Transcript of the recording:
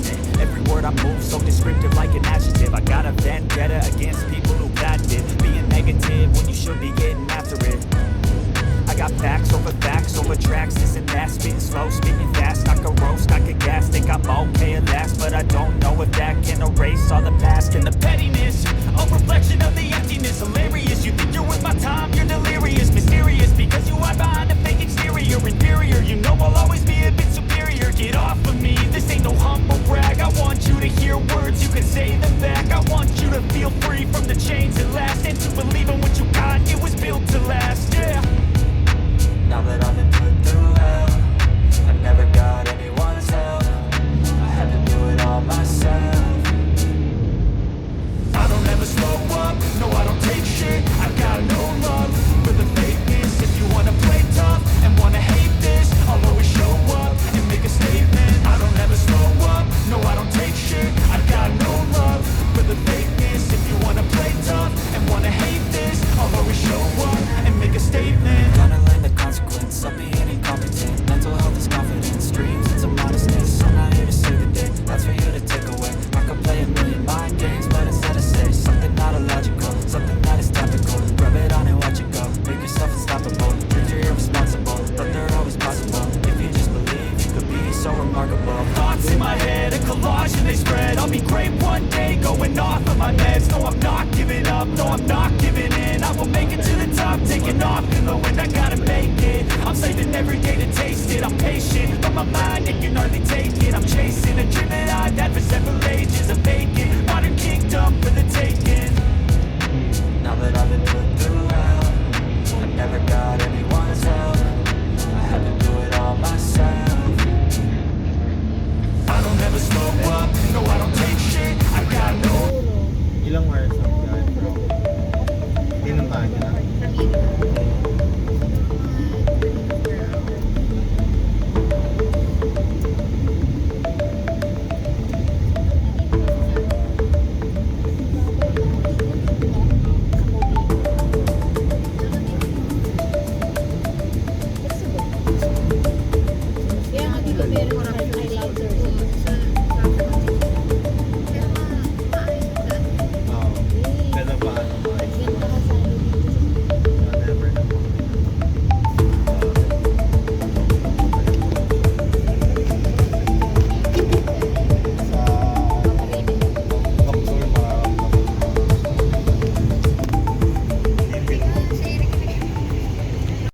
passionate. Every word I move so descriptive like an adjective. I got a vendetta against people who bad did. Being negative when you should be getting after it. I got facts over tracks, this and that. Spitting slow, speaking fast, I could roast, I could gas. Think I'm okay at last, but I don't know if that can erase all the past. And the pettiness, a reflection of the emptiness. Hilarious, you think you're worth my time, you're delirious. Mysterious, because you hide behind a fake exterior. Inferior, you know I'll always be a bit superior. Get off of me, this ain't no humble brag. I want you to hear words, you can say them back. I want you to feel free from the chains that last, and to believe in what you got, it was built to last, yeah. Now that I've been put through hell, I never got anyone's help. I had to do it all myself. I don't ever slow up, no I don't take shit. I got no love for the fakeness. If you wanna play tough and wanna hate this, I'll always show up and make a statement. I don't ever slow up, no I don't take shit. I got no love for the fakeness. If you wanna play tough and wanna hate this, I'll always show up and make a statement. Gonna learn the consequence of being incompetent. Mental health is confidence, dreams into modestness. I'm not here to save the day, that's for you to take away. I could play a million mind games, but instead I say something not illogical, something that is topical. Rub it on and watch it go, make yourself unstoppable. Dreams are irresponsible, but they're always possible. If you just believe, you could be so remarkable. Thoughts in my head, a collage and they spread. I'll be great one day, going off of my meds. No, I'm not giving up, no, I'm not giving in. I will make it to the top, taking off in the wind, I gotta make it. I'm saving every day to taste it, I'm patient, but my mind, it can hardly take it. I'm chasing a dream that